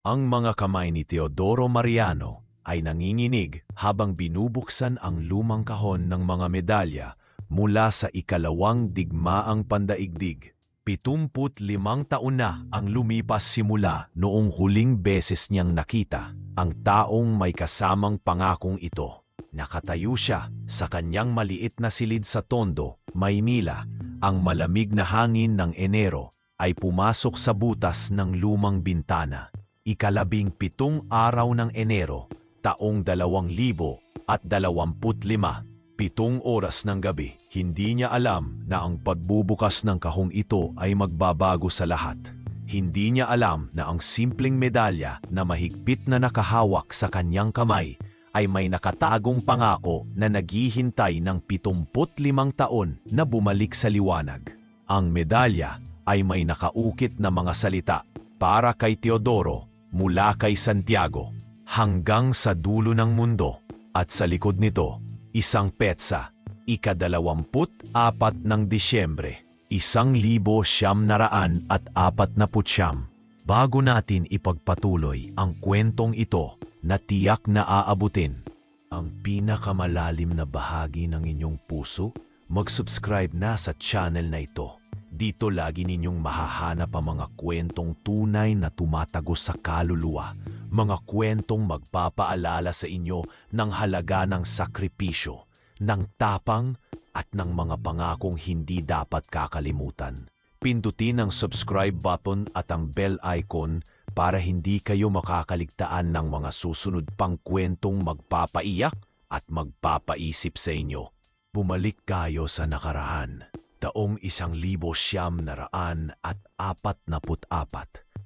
Ang mga kamay ni Teodoro Mariano ay nanginginig habang binubuksan ang lumang kahon ng mga medalya mula sa ikalawang digmaang pandaigdig. 75 taon na ang lumipas simula noong huling beses niyang nakita ang taong may kasamang pangakong ito. Nakatayo siya sa kanyang maliit na silid sa Tondo, Maynila. Ang malamig na hangin ng Enero ay pumasok sa butas ng lumang bintana. Ikalabing-pitong araw ng Enero, taong 2025, 7 oras ng gabi. Hindi niya alam na ang pagbubukas ng kahong ito ay magbabago sa lahat. Hindi niya alam na ang simpleng medalya na mahigpit na nakahawak sa kanyang kamay ay may nakatagong pangako na naghihintay ng 75 taon na bumalik sa liwanag. Ang medalya ay may nakaukit na mga salita para kay Teodoro, mula kay Santiago, hanggang sa dulo ng mundo. At sa likod nito, isang petsa, ika-24 ng Disyembre, 1949. Bago natin ipagpatuloy ang kwentong ito na tiyak na aabutin ang pinakamalalim na bahagi ng inyong puso, mag-subscribe na sa channel na ito. Dito lagi ninyong mahahanap ang mga kwentong tunay na tumatagos sa kaluluwa, mga kwentong magpapaalala sa inyo ng halaga ng sakripisyo, ng tapang at ng mga pangakong hindi dapat kakalimutan. Pindutin ang subscribe button at ang bell icon para hindi kayo makakaligtaan ng mga susunod pang kwentong magpapaiyak at magpapaisip sa inyo. Bumalik kayo sa nakaraan. Taong 1944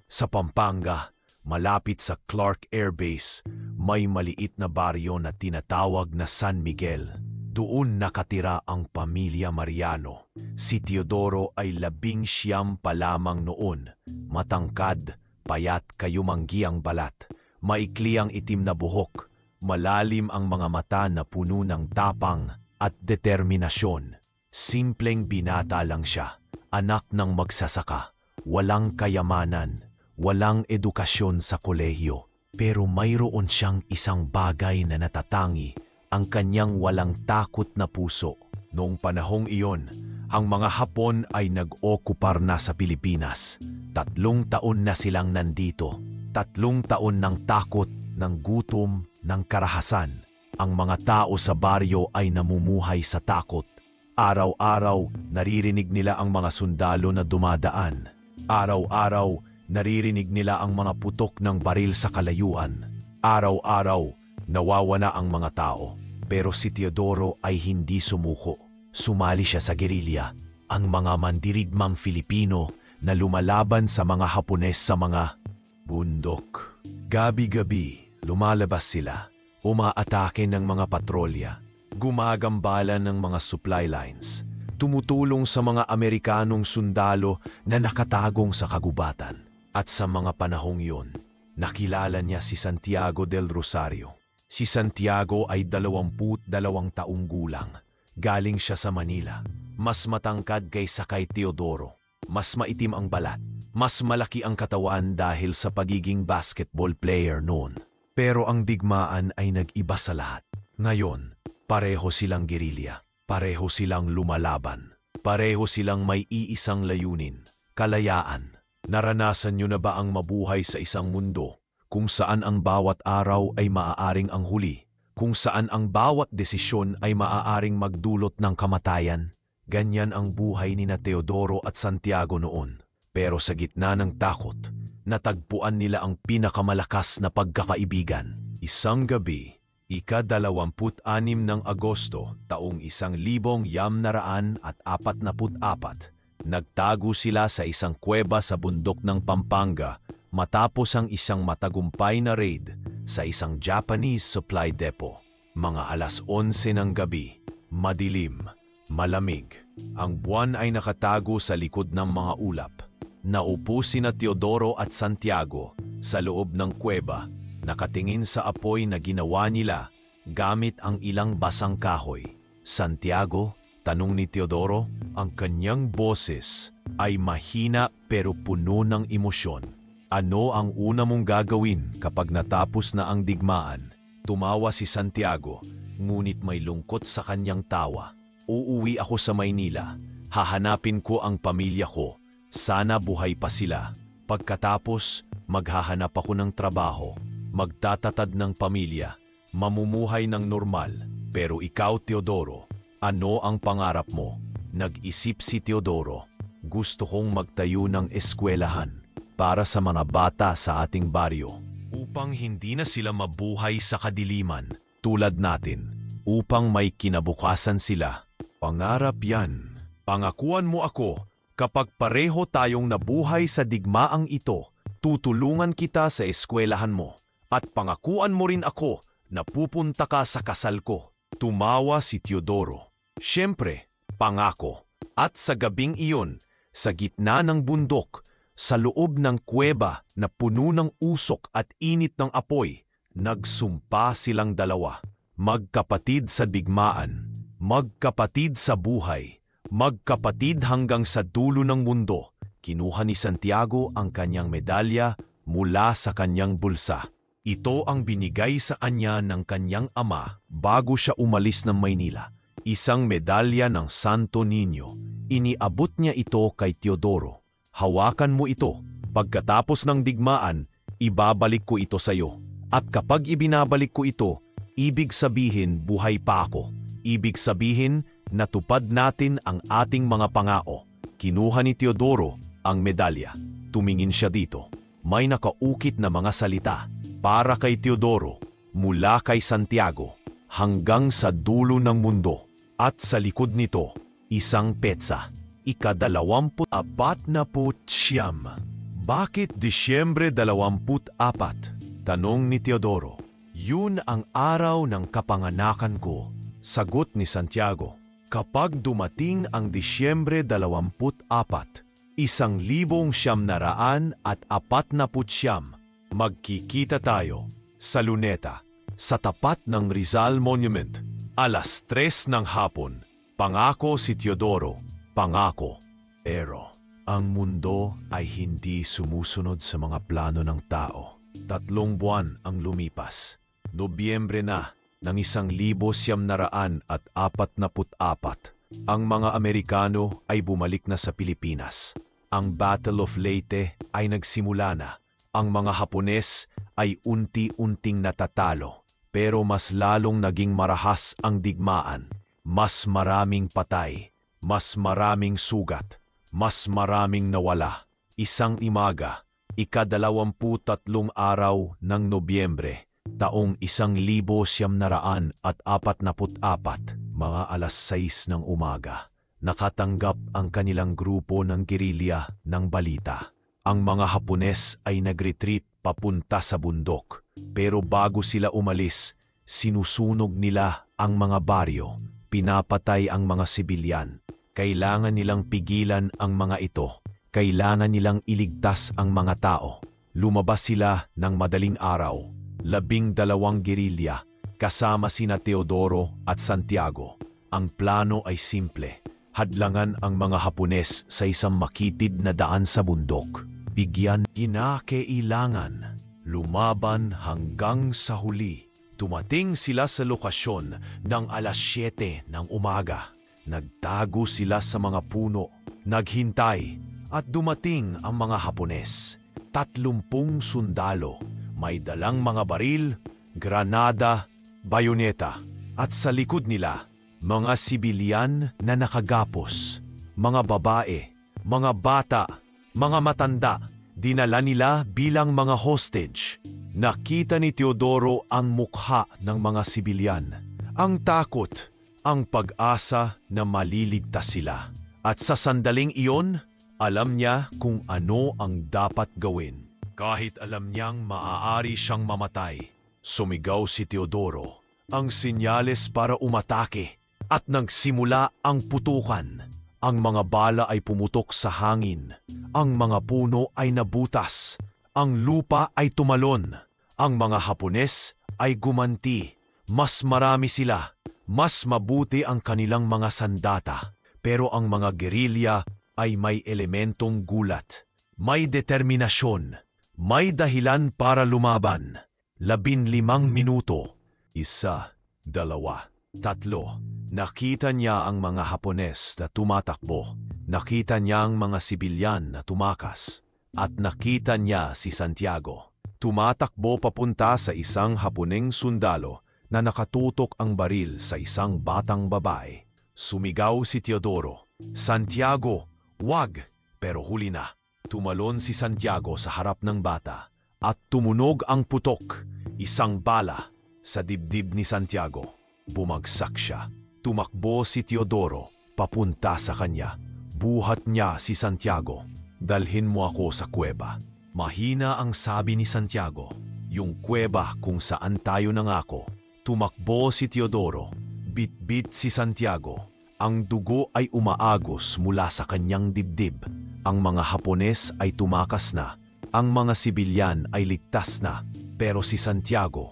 sa Pampanga, malapit sa Clark Air Base, may maliit na baryo na tinatawag na San Miguel. Doon nakatira ang pamilya Mariano. Si Teodoro ay 19 pa lamang noon. Matangkad, payat, kayumanggi ang balat. Maikli ang itim na buhok. Malalim ang mga mata na puno ng tapang at determinasyon. Simpleng binata lang siya, anak ng magsasaka, walang kayamanan, walang edukasyon sa kolehiyo. Pero mayroon siyang isang bagay na natatangi, ang kanyang walang takot na puso. Noong panahong iyon, ang mga Hapon ay nag-okupar na sa Pilipinas. 3 taon na silang nandito. 3 taon ng takot, ng gutom, ng karahasan. Ang mga tao sa baryo ay namumuhay sa takot. Araw-araw, naririnig nila ang mga sundalo na dumadaan. Araw-araw, naririnig nila ang mga putok ng baril sa kalayuan. Araw-araw, nawawala ang mga tao. Pero si Teodoro ay hindi sumuko. Sumali siya sa gerilya, ang mga mandirigmang Filipino na lumalaban sa mga Hapones sa mga bundok. Gabi-gabi, lumalabas sila, umaatake ng mga patrolya. Gumagambalan ng mga supply lines, tumutulong sa mga Amerikanong sundalo na nakatagong sa kagubatan. At sa mga panahong iyon, nakilala niya si Santiago del Rosario. Si Santiago ay 22 taong gulang. Galing siya sa Manila. Mas matangkad kaysa kay Teodoro. Mas maitim ang balat. Mas malaki ang katawan dahil sa pagiging basketball player noon. Pero ang digmaan ay nag-iba sa lahat. Ngayon, pareho silang gerilya, pareho silang lumalaban, pareho silang may iisang layunin, kalayaan. Naranasan niyo na ba ang mabuhay sa isang mundo kung saan ang bawat araw ay maaaring ang huli, kung saan ang bawat desisyon ay maaaring magdulot ng kamatayan? Ganyan ang buhay ni Teodoro at Santiago noon. Pero sa gitna ng takot, natagpuan nila ang pinakamalakas na pagkakaibigan. Isang gabi, ika-26 ng Agosto, taong 1944, nagtago sila sa isang kuweba sa bundok ng Pampanga matapos ang isang matagumpay na raid sa isang Japanese supply depot. Mga alas 11 ng gabi, madilim, malamig. Ang buwan ay nakatago sa likod ng mga ulap. Naupo sina Teodoro at Santiago sa loob ng kuweba, nakatingin sa apoy na ginawa nila gamit ang ilang basang kahoy. Santiago, tanong ni Teodoro, ang kanyang boses ay mahina pero puno ng emosyon. Ano ang una mong gagawin kapag natapos na ang digmaan? Tumawa si Santiago, ngunit may lungkot sa kanyang tawa. Uuwi ako sa Maynila. Hahanapin ko ang pamilya ko. Sana buhay pa sila. Pagkatapos, maghahanap ako ng trabaho. Magtatatad ng pamilya. Mamumuhay ng normal. Pero ikaw, Teodoro, ano ang pangarap mo? Nag-isip si Teodoro. Gusto kong magtayo ng eskwelahan para sa mga bata sa ating baryo, upang hindi na sila mabuhay sa kadiliman tulad natin, upang may kinabukasan sila. Pangarap yan. Pangakuan mo ako, kapag pareho tayong nabuhay sa digmaang ito, tutulungan kita sa eskwelahan mo. At pangakuan mo rin ako na pupunta ka sa kasal ko. Tumawa si Teodoro. Siyempre, pangako. At sa gabing iyon, sa gitna ng bundok, sa loob ng kuweba na puno ng usok at init ng apoy, nagsumpa silang dalawa. Magkapatid sa digmaan, magkapatid sa buhay, magkapatid hanggang sa dulo ng mundo. Kinuha ni Santiago ang kanyang medalya mula sa kanyang bulsa. Ito ang binigay sa kanya ng kanyang ama bago siya umalis ng Maynila. Isang medalya ng Santo Niño. Iniabot niya ito kay Teodoro. Hawakan mo ito. Pagkatapos ng digmaan, ibabalik ko ito sa iyo. At kapag ibinabalik ko ito, ibig sabihin buhay pa ako. Ibig sabihin natupad natin ang ating mga pangako. Kinuha ni Teodoro ang medalya. Tumingin siya dito. May nakaukit na mga salita para kay Teodoro mula kay Santiago hanggang sa dulo ng mundo. At sa likod nito, isang petsa. Ika-24. Bakit Disyembre 24? Tanong ni Teodoro. Yun ang araw ng kapanganakan ko. Sagot ni Santiago. Kapag dumating ang Disyembre 24, 1949, magkikita tayo sa Luneta, sa tapat ng Rizal Monument. 3:00 ng hapon. Pangako si Teodoro. Pangako. Pero ang mundo ay hindi sumusunod sa mga plano ng tao. 3 buwan ang lumipas. Nobyembre na ng 1944. Ang mga Amerikano ay bumalik na sa Pilipinas. Ang Battle of Leyte ay nagsimula na. Ang mga Hapones ay unti-unting natatalo. Pero mas lalong naging marahas ang digmaan. Mas maraming patay. Mas maraming sugat, mas maraming nawala. Isang imaga, ika-23 araw ng Nobyembre, taong 1944, mga 6:00 ng umaga, nakatanggap ang kanilang grupo ng gerilya ng balita. Ang mga Hapones ay nag-retreat papunta sa bundok, pero bago sila umalis, sinusunog nila ang mga baryo, pinapatay ang mga sibilyan. Kailangan nilang pigilan ang mga ito. Kailangan nilang iligtas ang mga tao. Lumabas sila ng madaling araw. 12 gerilya kasama sina Teodoro at Santiago. Ang plano ay simple. Hadlangan ang mga Hapones sa isang makitid na daan sa bundok. Bigyan kinakailangan. Lumaban hanggang sa huli. Dumating sila sa lokasyon ng 7:00 ng umaga. Nagtago sila sa mga puno, naghintay at dumating ang mga Hapones. 30 sundalo, may dalang mga baril, granada, bayoneta at sa likod nila, mga sibilyan na nakagapos, mga babae, mga bata, mga matanda, dinala nila bilang mga hostage. Nakita ni Teodoro ang mukha ng mga sibilyan, ang takot, ang pag-asa na maliligtas sila. At sa sandaling iyon, alam niya kung ano ang dapat gawin. Kahit alam niyang maaari siyang mamatay, sumigaw si Teodoro ang sinyales para umatake at nagsimula ang putukan. Ang mga bala ay pumutok sa hangin, ang mga puno ay nabutas, ang lupa ay tumalon, ang mga Hapones ay gumanti. Mas marami sila. Mas mabuti ang kanilang mga sandata, pero ang mga gerilya ay may elementong gulat, may determinasyon, May dahilan para lumaban. 15 minuto. 1, 2, 3. Nakita niya ang mga Hapones na tumatakbo. Nakita niya ang mga sibilyan na tumakas. At nakita niya si Santiago. Tumatakbo papunta sa isang Haponeng sundalo na nakatutok ang baril sa isang batang babae. Sumigaw si Teodoro, "Santiago, wag!" Pero huli na. Tumalon si Santiago sa harap ng bata at tumunog ang putok. Isang bala sa dibdib ni Santiago. Bumagsak siya. Tumakbo si Teodoro papunta sa kanya. Buhat niya si Santiago. "Dalhin mo ako sa kuweba." Mahina ang sabi ni Santiago. "Yung kuweba kung saan tayo nangako." Tumakbo si Teodoro. Bit-bit si Santiago. Ang dugo ay umaagos mula sa kanyang dibdib. Ang mga Hapones ay tumakas na. Ang mga sibilyan ay ligtas na. Pero si Santiago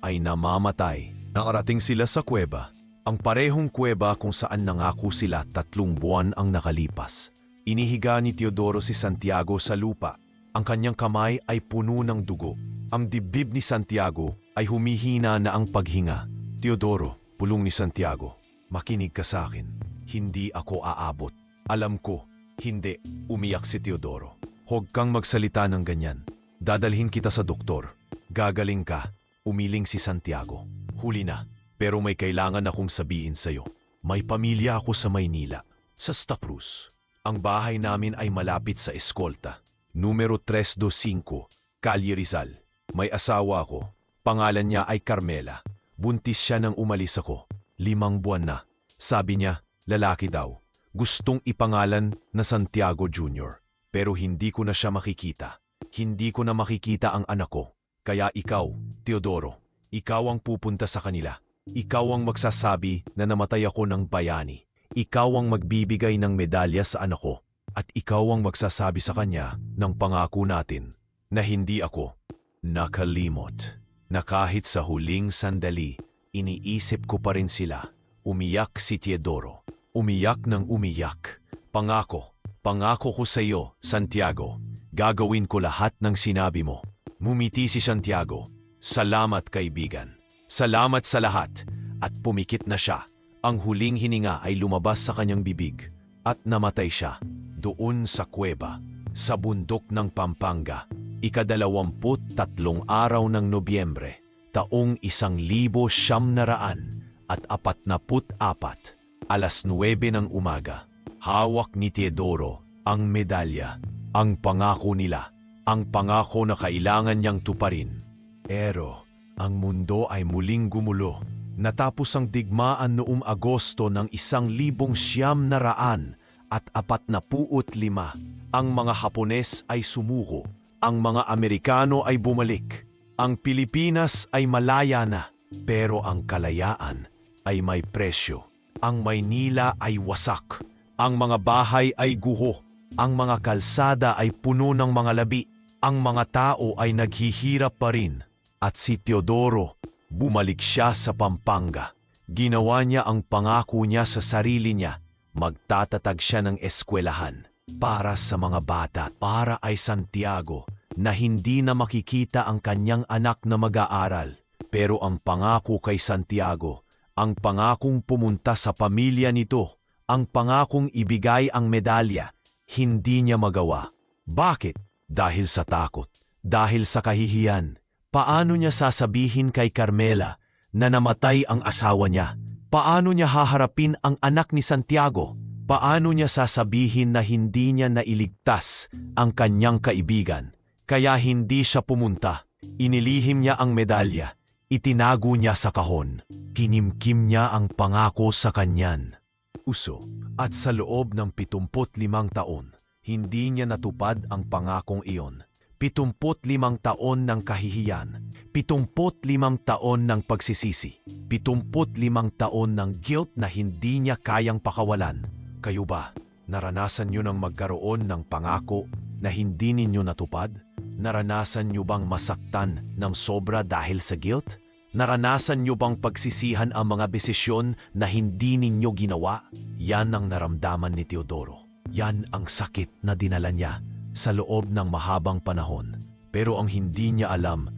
ay namamatay. Nakarating sila sa kuweba. Ang parehong kuweba kung saan nangako sila 3 buwan ang nakalipas. Inihiga ni Teodoro si Santiago sa lupa. Ang kanyang kamay ay puno ng dugo. Ang dibdib ni Santiago ay humihina na ang paghinga. "Teodoro," pulong ni Santiago, "makinig ka sa akin. Hindi ako aabot." "Alam ko, hindi," umiyak si Teodoro. "Huwag kang magsalita ng ganyan. Dadalhin kita sa doktor. Gagaling ka," umiling si Santiago. "Huli na, pero may kailangan akong sabihin sa'yo. May pamilya ako sa Maynila, sa Staples. Ang bahay namin ay malapit sa eskolta. Numero 325, Calle Rizal. May asawa ako. Pangalan niya ay Carmela. Buntis siya nang umalis ako. 5 buwan na. Sabi niya, lalaki daw. Gustong ipangalan na Santiago Jr. Pero hindi ko na siya makikita. Hindi ko na makikita ang anak ko. Kaya ikaw, Teodoro, ikaw ang pupunta sa kanila. Ikaw ang magsasabi na namatay ako ng bayani. Ikaw ang magbibigay ng medalya sa anak ko. At ikaw ang magsasabi sa kanya ng pangako natin na hindi ako nakalimot. Na kahit sa huling sandali, iniisip ko pa rin sila." Umiyak si Teodoro. Umiyak ng umiyak. Pangako ko sa iyo, Santiago. Gagawin ko lahat ng sinabi mo." Mumiti si Santiago. "Salamat, kaibigan. Salamat sa lahat." At pumikit na siya. Ang huling hininga ay lumabas sa kanyang bibig at namatay siya. Doon sa kuweba, sa bundok ng Pampanga, 23 araw ng Nobyembre, taong 1944, alas 9 ng umaga. Hawak ni Teodoro ang medalya, ang pangako nila, ang pangako na kailangan niyang tuparin. Pero ang mundo ay muling gumulo. Natapos ang digmaan noong Agosto ng 1945. Ang mga Hapones ay sumuko. Ang mga Amerikano ay bumalik. Ang Pilipinas ay malaya na. Pero ang kalayaan ay may presyo. Ang Maynila ay wasak. Ang mga bahay ay guho. Ang mga kalsada ay puno ng mga labi. Ang mga tao ay naghihirap pa rin. At si Teodoro, bumalik siya sa Pampanga. Ginawa niya ang pangako niya sa sarili niya. Magtatatag siya ng eskwelahan para sa mga bata, para ay Santiago na hindi na makikita ang kanyang anak na mag-aaral. Pero ang pangako kay Santiago, ang pangakong pumunta sa pamilya nito, ang pangakong ibigay ang medalya, hindi niya magawa. Bakit? Dahil sa takot, dahil sa kahihiyan. Paano niya sasabihin kay Carmela na namatay ang asawa niya? Paano niya haharapin ang anak ni Santiago? Paano niya sasabihin na hindi niya nailigtas ang kanyang kaibigan? Kaya hindi siya pumunta. Inilihim niya ang medalya. Itinago niya sa kahon. Kinimkim niya ang pangako sa kanyan. Uso. At sa loob ng 75 taon, hindi niya natupad ang pangakong iyon. 75 taon ng kahihiyan, 75 taon ng pagsisisi, 75 taon ng guilt na hindi niya kayang pakawalan. Kayo ba, naranasan niyo nang magkaroon ng pangako na hindi ninyo natupad? Naranasan niyo bang masaktan ng sobra dahil sa guilt? Naranasan niyo bang pagsisihan ang mga desisyon na hindi ninyo ginawa? Yan ang naramdaman ni Teodoro. Yan ang sakit na dinala niya sa loob ng mahabang panahon. Pero ang hindi niya alam,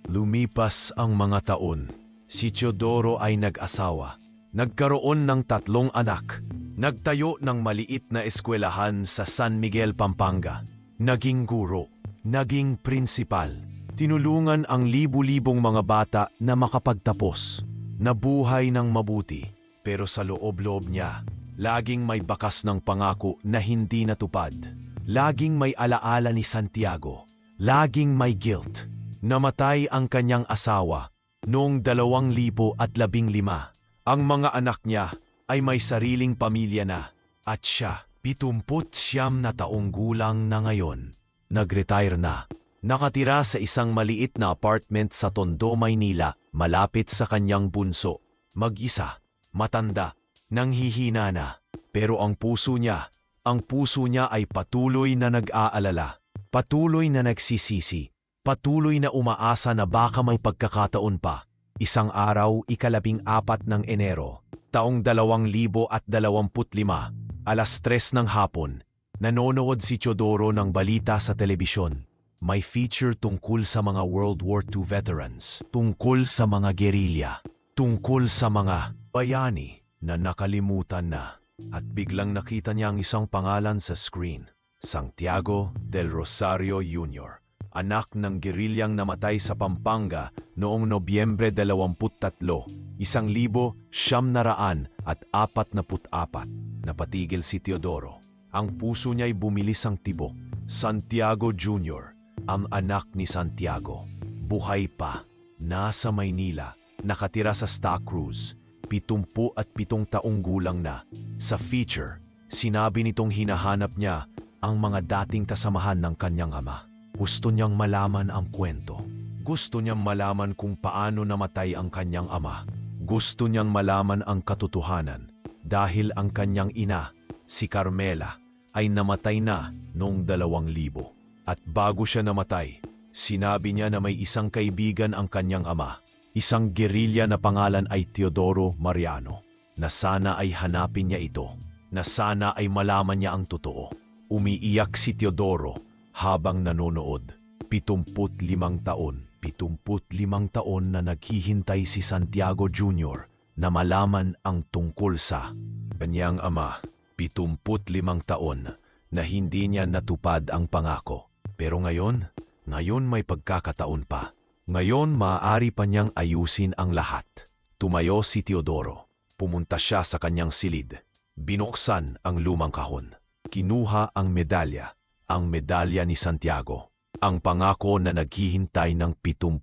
lumipas ang mga taon. Si Teodoro ay nag-asawa. Nagkaroon ng 3 anak. Nagtayo ng maliit na eskwelahan sa San Miguel, Pampanga. Naging guro. Naging prinsipal. Tinulungan ang libu-libong mga bata na makapagtapos. Nabuhay ng mabuti. Pero sa loob-loob niya, laging may bakas ng pangako na hindi natupad. Laging may alaala ni Santiago. Laging may guilt. Namatay ang kanyang asawa noong 2015. Ang mga anak niya ay may sariling pamilya na at siya, 79 na taong gulang na ngayon. Nag-retire na. Nakatira sa isang maliit na apartment sa Tondo, Maynila, malapit sa kanyang bunso. Mag-isa, matanda, nanghihina na. Pero ang puso niya ay patuloy na nag-aalala. Patuloy na nagsisisi, patuloy na umaasa na baka may pagkakataon pa. Isang araw, 14 ng Enero, taong 2025, alas 3 ng hapon, nanonood si Teodoro ng balita sa telebisyon. May feature tungkol sa mga World War II veterans, tungkol sa mga gerilya, tungkol sa mga bayani na nakalimutan na. At biglang nakita niya ang isang pangalan sa screen. Santiago del Rosario Jr., anak ng gerilyang namatay sa Pampanga noong Nobyembre 23, 1944. Napatigil si Teodoro. Ang puso niya'y bumilis ang tibok. Santiago Jr., ang anak ni Santiago, buhay pa, nasa Maynila, nakatira sa Santa Cruz, 77 taong gulang na. Sa feature, sinabi nitong hinahanap niya ang mga dating kasamahan ng kanyang ama. Gusto niyang malaman ang kwento. Gusto niyang malaman kung paano namatay ang kanyang ama. Gusto niyang malaman ang katotohanan dahil ang kanyang ina, si Carmela, ay namatay na noong 2000. At bago siya namatay, sinabi niya na may isang kaibigan ang kanyang ama, isang gerilya na pangalan ay Teodoro Mariano, na sana ay hanapin niya ito, na sana ay malaman niya ang totoo. Umiiyak si Teodoro habang nanonood. 75 taon na naghihintay si Santiago Jr. na malaman ang tungkol sa kanyang ama. 75 taon na hindi niya natupad ang pangako. Pero ngayon may pagkakataon pa. Ngayon maaari pa niyang ayusin ang lahat. Tumayo si Teodoro. Pumunta siya sa kanyang silid. Binuksan ang lumang kahon. Kinuha ang medalya ni Santiago, ang pangako na naghihintay ng 75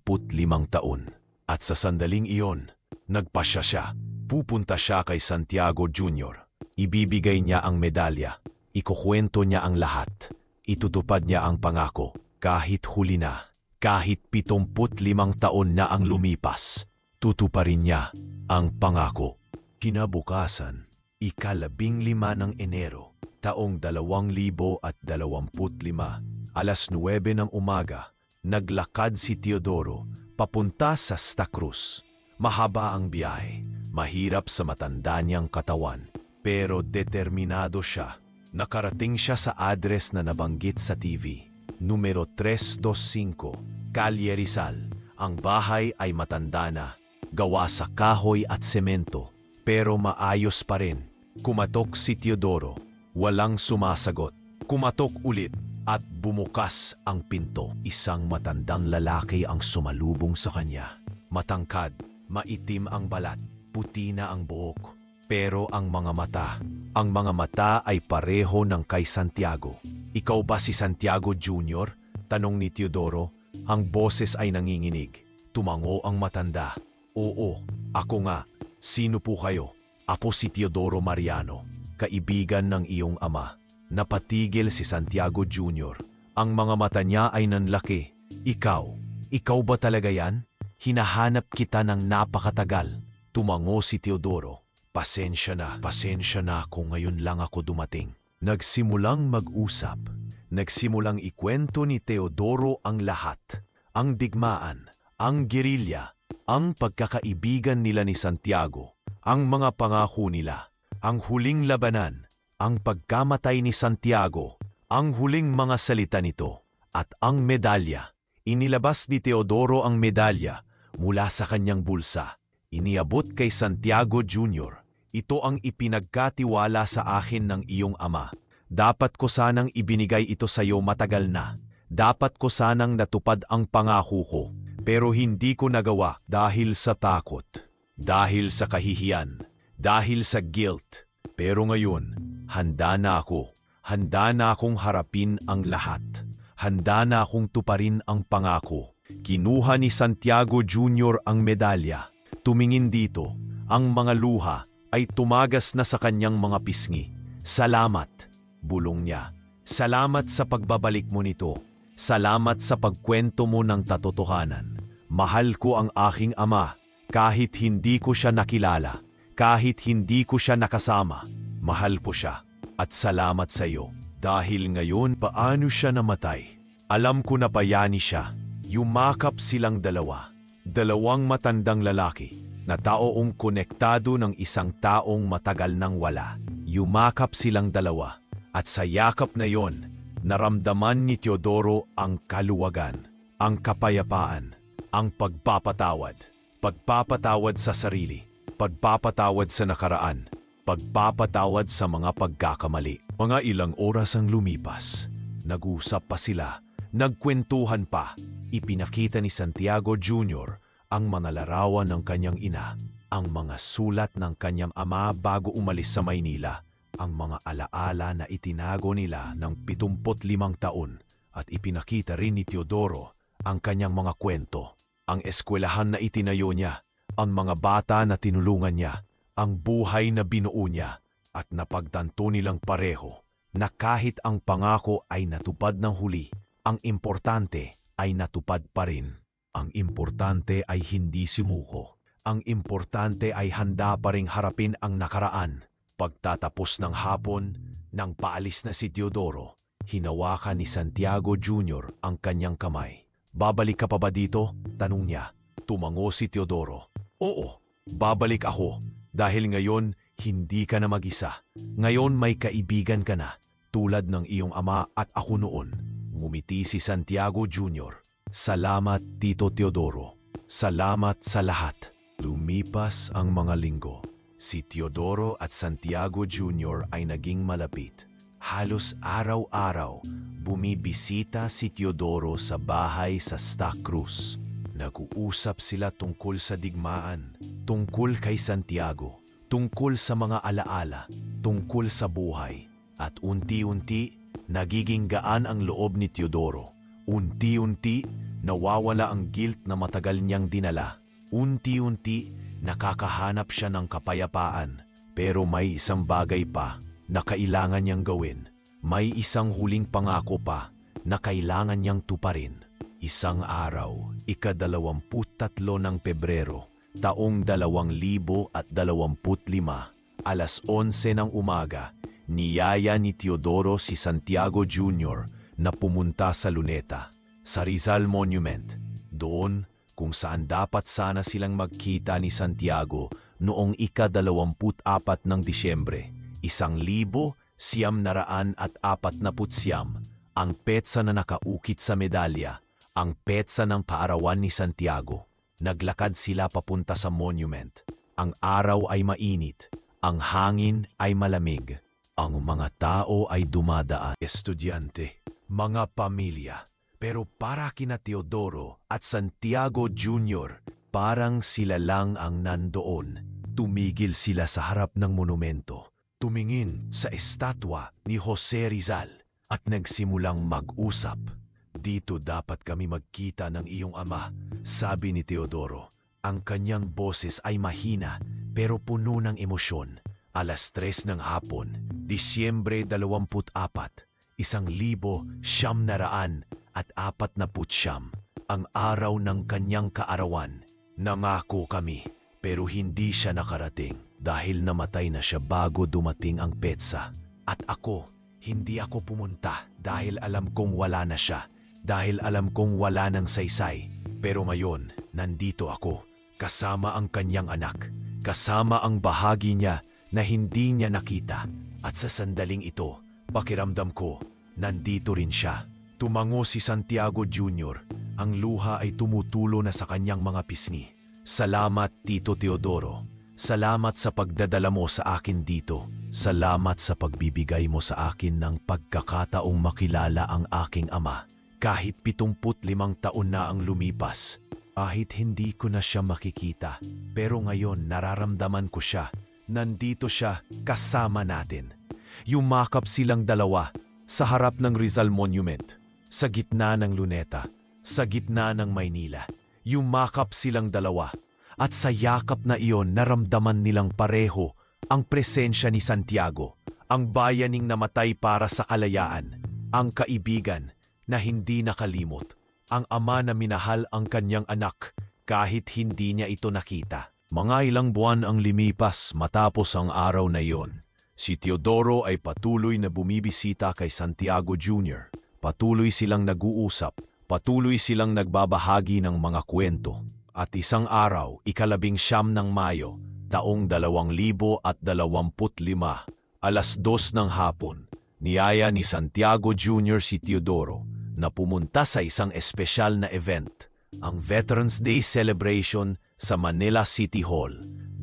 taon. At sa sandaling iyon, nagpasya siya. Pupunta siya kay Santiago Jr. Ibibigay niya ang medalya. Ikukwento niya ang lahat. Itutupad niya ang pangako. Kahit huli na, kahit 75 taon na ang lumipas, tutuparin niya ang pangako. Kinabukasan, 15 ng Enero, taong 2025, alas 9 ng umaga, naglakad si Teodoro papunta sa Santa Cruz. Mahaba ang biyahe, mahirap sa matanda niyang katawan, pero determinado siya. Nakarating siya sa address na nabanggit sa TV, numero 325, Calle Rizal. Ang bahay ay matanda na, gawa sa kahoy at semento, pero maayos pa rin. Kumatok si Teodoro. Walang sumasagot. Kumatok ulit at bumukas ang pinto. Isang matandang lalaki ang sumalubong sa kanya. Matangkad, maitim ang balat, puti na ang buhok. Pero ang mga mata ay pareho ng kay Santiago. Ikaw ba si Santiago Jr.? Tanong ni Teodoro. Ang boses ay nanginginig. Tumango ang matanda. Oo, ako nga. Sino po kayo? Ako si Teodoro Mariano, kaibigan ng iyong ama. Napatigil si Santiago Jr. Ang mga mata niya ay nanlaki. Ikaw ba talaga yan? Hinahanap kita ng napakatagal. Tumango si Teodoro. Pasensya na kung ngayon lang ako dumating. Nagsimulang mag-usap. Nagsimulang ikwento ni Teodoro ang lahat. Ang digmaan, ang gerilya, ang pagkakaibigan nila ni Santiago, ang mga pangako nila, ang huling labanan, ang pagkamatay ni Santiago, Ang huling mga salita nito at ang medalya. Inilabas ni Teodoro ang medalya mula sa kanyang bulsa. Iniabot kay Santiago Jr. Ito ang ipinagkatiwala sa akin ng iyong ama. Dapat ko sanang ibinigay ito sa iyo matagal na. Dapat ko sanang natupad ang pangako ko. Pero hindi ko nagawa dahil sa takot. Dahil sa kahihiyan. Dahil sa guilt. Pero ngayon, handa na ako. Handa na akong harapin ang lahat. Handa na akong tuparin ang pangako. Kinuha ni Santiago Jr. ang medalya. Tumingin dito. Ang mga luha ay tumagas na sa kanyang mga pisngi. Salamat, bulong niya. Salamat sa pagbabalik mo nito. Salamat sa pagkwento mo ng katotohanan. Mahal ko ang aking ama kahit hindi ko siya nakilala. Kahit hindi ko siya nakasama. Mahal ko siya. At salamat sa iyo. Dahil ngayon paano siya namatay. Alam ko na bayani siya. Yumakap silang dalawa. Dalawang matandang lalaki na taong konektado ng isang taong matagal nang wala. Yumakap silang dalawa. At sa yakap na yon, naramdaman ni Teodoro ang kaluwagan, ang kapayapaan, ang pagpapatawad. Pagpapatawad sa sarili. Pagpapatawad sa nakaraan. Pagpapatawad sa mga pagkakamali. Mga ilang oras ang lumipas. Nag-usap pa sila. Nagkwentuhan pa. Ipinakita ni Santiago Jr. ang mga larawan ng kanyang ina. Ang mga sulat ng kanyang ama bago umalis sa Maynila. Ang mga alaala na itinago nila ng 75 taon. At ipinakita rin ni Teodoro ang kanyang mga kwento. Ang eskwelahan na itinayo niya. Ang mga bata na tinulungan niya. Ang buhay na binuo niya at napagtanto nilang pareho na kahit ang pangako ay natupad ng huli, ang importante ay natupad pa rin. Ang importante ay hindi sumuko. Ang importante ay handa pa ring harapin ang nakaraan. Pagtatapos ng hapon, nang paalis na si Teodoro, hinawakan ni Santiago Jr. ang kanyang kamay. Babalik ka pa ba dito? Tanong niya. Tumango si Teodoro. Oo, babalik ako. Dahil ngayon, hindi ka na mag-isa. Ngayon may kaibigan ka na, tulad ng iyong ama at ako noon. Ngumiti si Santiago Jr. Salamat, Tito Teodoro. Salamat sa lahat. Lumipas ang mga linggo. Si Teodoro at Santiago Jr. ay naging malapit. Halos araw-araw, bumibisita si Teodoro sa bahay sa Santa Cruz. Nag-uusap sila tungkol sa digmaan, tungkol kay Santiago, tungkol sa mga alaala, tungkol sa buhay. At unti-unti, nagiging gaan ang loob ni Teodoro. Unti-unti, nawawala ang guilt na matagal niyang dinala. Unti-unti, nakakahanap siya ng kapayapaan. Pero may isang bagay pa na kailangan niyang gawin. May isang huling pangako pa na kailangan niyang tuparin. Isang araw, ika-23 ng Pebrero, taong 2025, alas 11 ng umaga, niyaya ni Teodoro si Santiago Jr. na pumunta sa Luneta, sa Rizal Monument. Doon kung saan dapat sana silang magkita ni Santiago noong ika-24 ng Disyembre, 1949, ang petsa na nakaukit sa medalya. Ang petsa ng paarawan ni Santiago. Naglakad sila papunta sa monument. Ang araw ay mainit. Ang hangin ay malamig. Ang mga tao ay dumadaan. Estudyante, mga pamilya. Pero para kina Teodoro at Santiago Jr., parang sila lang ang nandoon. Tumigil sila sa harap ng monumento. Tumingin sa estatwa ni Jose Rizal at nagsimulang mag-usap. Dito dapat kami magkita ng iyong ama, sabi ni Teodoro. Ang kanyang boses ay mahina pero puno ng emosyon. Alas 3 ng hapon, Disyembre 24, 1949, ang araw ng kanyang kaarawan. Nangako kami pero hindi siya nakarating dahil namatay na siya bago dumating ang petsa. At ako, hindi ako pumunta dahil alam kong wala na siya. Dahil alam kong wala ng saysay. Pero ngayon, nandito ako, kasama ang kanyang anak, kasama ang bahagi niya na hindi niya nakita. At sa sandaling ito, pakiramdam ko, nandito rin siya. Tumango si Santiago Jr. Ang luha ay tumutulo na sa kanyang mga pisngi. Salamat, Tito Teodoro. Salamat sa pagdadala mo sa akin dito. Salamat sa pagbibigay mo sa akin ng pagkakataong makilala ang aking ama. Kahit 75 taon na ang lumipas, kahit hindi ko na siya makikita, pero ngayon nararamdaman ko siya. Nandito siya kasama natin. Yumakap silang dalawa sa harap ng Rizal Monument, sa gitna ng Luneta, sa gitna ng Maynila. Yumakap silang dalawa at sa yakap na iyon naramdaman nilang pareho ang presensya ni Santiago, ang bayaning namatay para sa kalayaan, ang kaibigan na hindi nakalimot, ang ama na minahal ang kanyang anak kahit hindi niya ito nakita. Mga ilang buwan ang lumipas matapos ang araw na iyon. Si Teodoro ay patuloy na bumibisita kay Santiago Jr. Patuloy silang nag-uusap, patuloy silang nagbabahagi ng mga kwento. At isang araw, 19 ng Mayo, taong 2025, 2:00 ng hapon, niyaya ni Santiago Jr. si Teodoro na pumunta sa isang espesyal na event, ang Veterans Day Celebration sa Manila City Hall.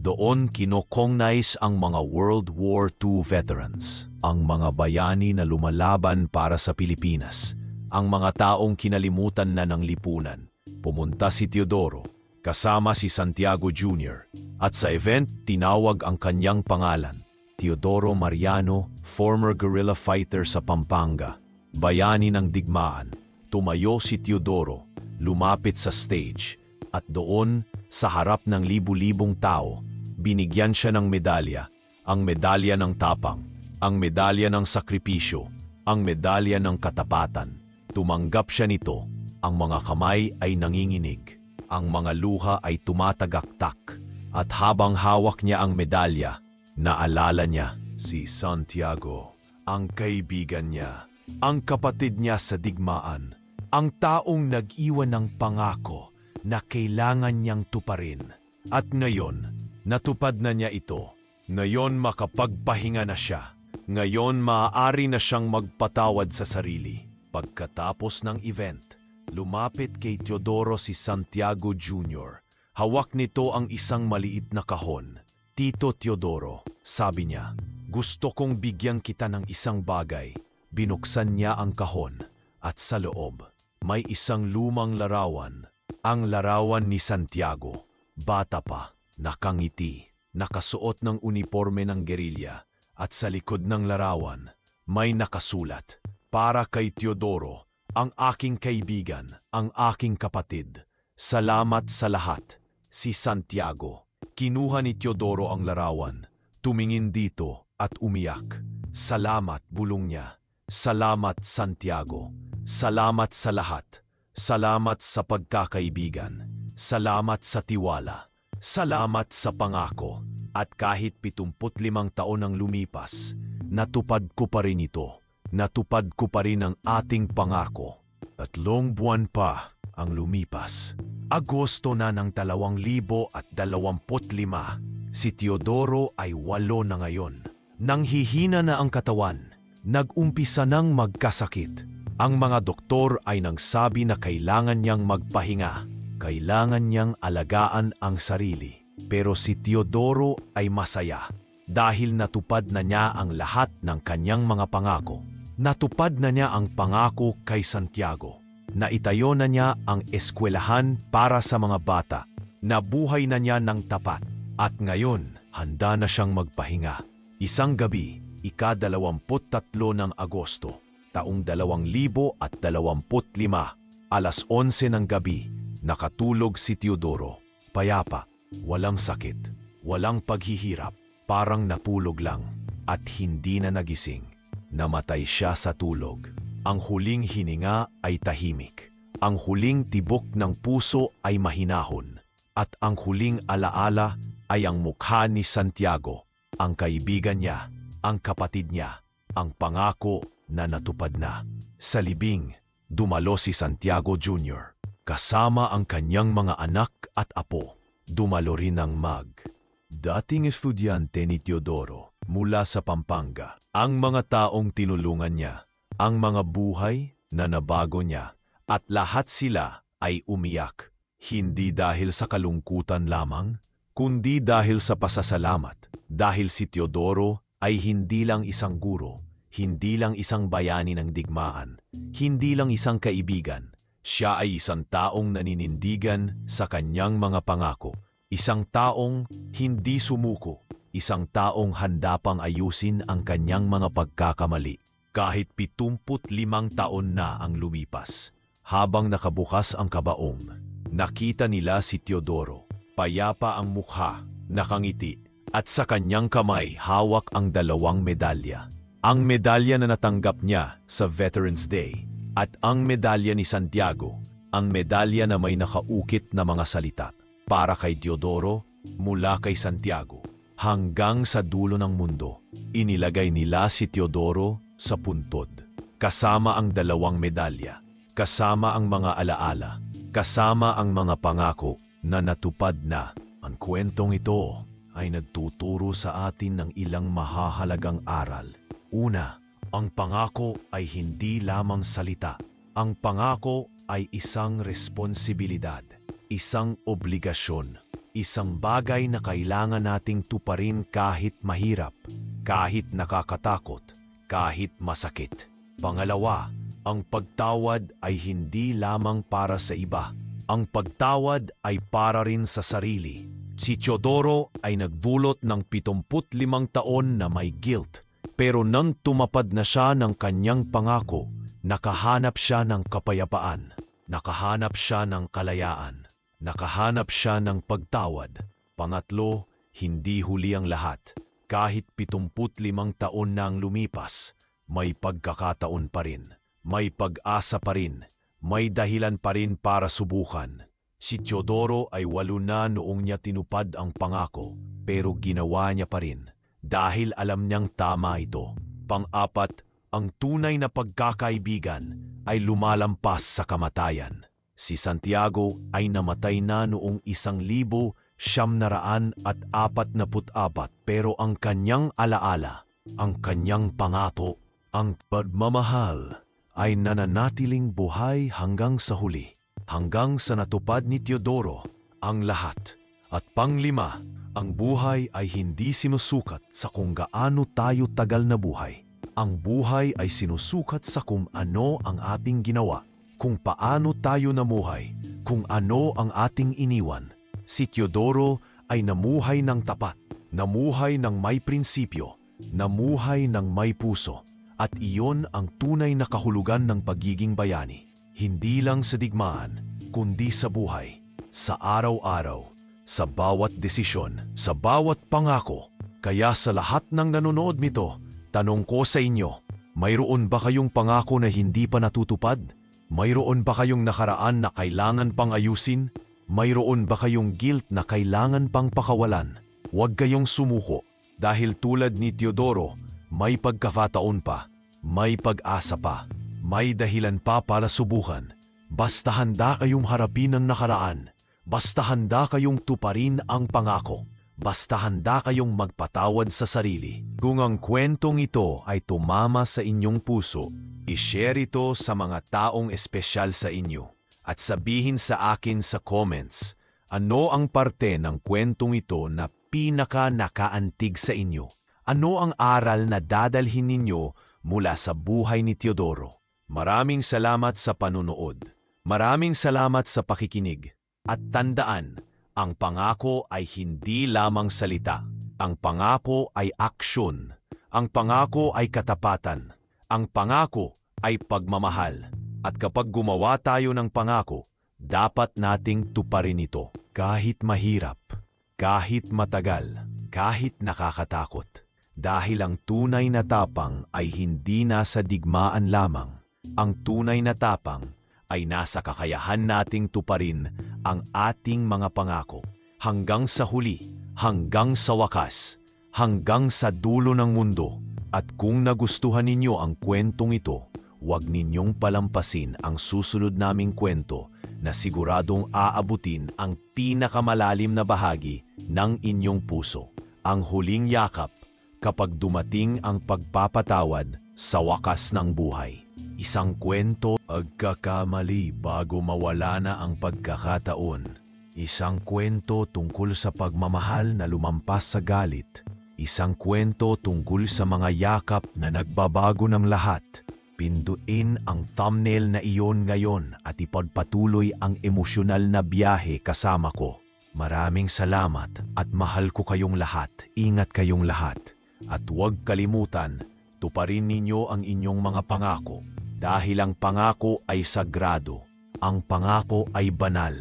Doon kinokongnais ang mga World War II veterans, ang mga bayani na lumalaban para sa Pilipinas, ang mga taong kinalimutan na ng lipunan. Pumunta si Teodoro kasama si Santiago Jr. At sa event, tinawag ang kanyang pangalan, Teodoro Mariano, former guerrilla fighter sa Pampanga, bayani ng digmaan. Tumayo si Teodoro, lumapit sa stage, at doon, sa harap ng libu-libong tao, binigyan siya ng medalya, ang medalya ng tapang, ang medalya ng sakripisyo, ang medalya ng katapatan. Tumanggap siya nito, ang mga kamay ay nanginginig. Ang mga luha ay tumatagaktak at habang hawak niya ang medalya, naalala niya si Santiago, ang kaibigan niya, ang kapatid niya sa digmaan, ang taong nag-iwan ng pangako na kailangan niyang tuparin. At ngayon, natupad na niya ito. Ngayon makapagpahinga na siya. Ngayon maaari na siyang magpatawad sa sarili. Pagkatapos ng event, lumapit kay Teodoro si Santiago Jr. Hawak nito ang isang maliit na kahon. Tito Teodoro, sabi niya, gusto kong bigyan kita ng isang bagay. Binuksan niya ang kahon at sa loob may isang lumang larawan. Ang larawan ni Santiago, bata pa, nakangiti, nakasuot ng uniforme ng gerilya at sa likod ng larawan may nakasulat, para kay Teodoro, ang aking kaibigan, ang aking kapatid. Salamat sa lahat, si Santiago. Kinuha ni Teodoro ang larawan, tumingin dito at umiyak. Salamat, bulong niya. Salamat, Santiago. Salamat sa lahat. Salamat sa pagkakaibigan. Salamat sa tiwala. Salamat sa pangako. At kahit 75 taon ang lumipas, natupad ko pa rin ito. Natupad ko pa rin ang ating pangako. 3 buwan pa ang lumipas. Agosto na ng 2025. Si Teodoro ay 8 na ngayon. Nanghihina na ang katawan. Nag-umpisa nang magkasakit. Ang mga doktor ay nangsabi na kailangan niyang magpahinga. Kailangan niyang alagaan ang sarili. Pero si Teodoro ay masaya dahil natupad na niya ang lahat ng kanyang mga pangako. Natupad na niya ang pangako kay Santiago. Naitayo na niya ang eskwelahan para sa mga bata. Nabuhay na niya ng tapat. At ngayon, handa na siyang magpahinga. Isang gabi, ika-23 ng Agosto, taong 2025, 11:00 ng gabi, nakatulog si Teodoro. Payapa, walang sakit, walang paghihirap, parang napulog lang at hindi na nagising. Namatay siya sa tulog. Ang huling hininga ay tahimik. Ang huling tibok ng puso ay mahinahon. At ang huling alaala ay ang mukha ni Santiago, ang kaibigan niya, ang kapatid niya, ang pangako na natupad na. Sa libing, dumalo si Santiago Jr. kasama ang kanyang mga anak at apo. Dumalo rin ang dating estudyante ni Teodoro mula sa Pampanga. Ang mga taong tinulungan niya, ang mga buhay na nabago niya, at lahat sila ay umiyak. Hindi dahil sa kalungkutan lamang, kundi dahil sa pasasalamat. Dahil si Teodoro ay hindi lang isang guro, hindi lang isang bayani ng digmaan, hindi lang isang kaibigan. Siya ay isang taong naninindigan sa kanyang mga pangako. Isang taong hindi sumuko. Isang taong handa pang ayusin ang kanyang mga pagkakamali. Kahit 75 taon na ang lumipas. Habang nakabukas ang kabaong, nakita nila si Teodoro. Payapa ang mukha, nakangiti, at sa kanyang kamay hawak ang 2 medalya. Ang medalya na natanggap niya sa Veterans Day at ang medalya ni Santiago, ang medalya na may nakaukit na mga salita. Para kay Teodoro, mula kay Santiago, hanggang sa dulo ng mundo. Inilagay nila si Teodoro sa puntod. Kasama ang 2 medalya, kasama ang mga alaala, kasama ang mga pangako na natupad na. Ang kwentong ito ay nagtuturo sa atin ng ilang mahahalagang aral. Una, ang pangako ay hindi lamang salita. Ang pangako ay isang responsibilidad, isang obligasyon, isang bagay na kailangan nating tuparin kahit mahirap, kahit nakakatakot, kahit masakit. Pangalawa, ang pagtawad ay hindi lamang para sa iba. Ang pagtawad ay para rin sa sarili. Si Teodoro ay nagdulot ng 75 taon na may guilt. Pero nang tumapad na siya ng kanyang pangako, nakahanap siya ng kapayapaan, nakahanap siya ng kalayaan, nakahanap siya ng pagtawad. Pangatlo, hindi huli ang lahat. Kahit 75 taon na ang lumipas, may pagkakataon pa rin, may pag-asa pa rin, may dahilan pa rin para subukan. Si Teodoro ay 8 na noong niya tinupad ang pangako, pero ginawa niya pa rin. Dahil alam niyang tama ito. Pang-apat, ang tunay na pagkakaibigan ay lumalampas sa kamatayan. Si Santiago ay namatay na noong 1944 pero ang kanyang alaala, ang kanyang pangako, ang pagmamahal ay nananatiling buhay hanggang sa huli, hanggang sa natupad ni Teodoro ang lahat. At panglima, ang buhay ay hindi sinusukat sa kung gaano tayo tagal na buhay. Ang buhay ay sinusukat sa kung ano ang ating ginawa, kung paano tayo namuhay, kung ano ang ating iniwan. Si Teodoro ay namuhay ng tapat, namuhay ng may prinsipyo, namuhay ng may puso. At iyon ang tunay na kahulugan ng pagiging bayani. Hindi lang sa digmaan, kundi sa buhay, sa araw-araw, sa bawat desisyon, sa bawat pangako. Kaya sa lahat ng nanonood nito, tanong ko sa inyo, mayroon ba kayong pangako na hindi pa natutupad? Mayroon ba kayong nakaraan na kailangan pang ayusin? Mayroon ba kayong guilt na kailangan pang pakawalan? Huwag kayong sumuko, dahil tulad ni Teodoro, may pagkakataon pa, may pag-asa pa, may dahilan pa para subukan. Basta handa kayong harapin ang nakaraan. Basta handa kayong tuparin ang pangako. Basta handa kayong magpatawad sa sarili. Kung ang kwentong ito ay tumama sa inyong puso, i-share ito sa mga taong espesyal sa inyo. At sabihin sa akin sa comments, ano ang parte ng kwentong ito na pinaka-nakaantig sa inyo? Ano ang aral na dadalhin ninyo mula sa buhay ni Teodoro? Maraming salamat sa panunood. Maraming salamat sa pakikinig. At tandaan, ang pangako ay hindi lamang salita. Ang pangako ay aksyon. Ang pangako ay katapatan. Ang pangako ay pagmamahal. At kapag gumawa tayo ng pangako, dapat nating tuparin ito. Kahit mahirap, kahit matagal, kahit nakakatakot. Dahil ang tunay na tapang ay hindi nasa digmaan lamang. Ang tunay na tapang ay nasa kakayahan nating tuparin ang ating mga pangako hanggang sa huli, hanggang sa wakas, hanggang sa dulo ng mundo. At kung nagustuhan ninyo ang kwentong ito, huwag ninyong palampasin ang susunod naming kwento na siguradong aabutin ang pinakamalalim na bahagi ng inyong puso. Ang huling yakap kapag dumating ang pagpapatawad sa wakas ng buhay. Isang kwento, pagkakamali bago mawala na ang pagkakataon. Isang kwento tungkol sa pagmamahal na lumampas sa galit. Isang kwento tungkol sa mga yakap na nagbabago ng lahat. Pinduin ang thumbnail na iyon ngayon at ipagpatuloy ang emosyonal na biyahe kasama ko. Maraming salamat at mahal ko kayong lahat. Ingat kayong lahat. At huwag kalimutan, tuparin ninyo ang inyong mga pangako. Dahil ang pangako ay sagrado, ang pangako ay banal,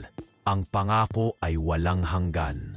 ang pangako ay walang hanggan.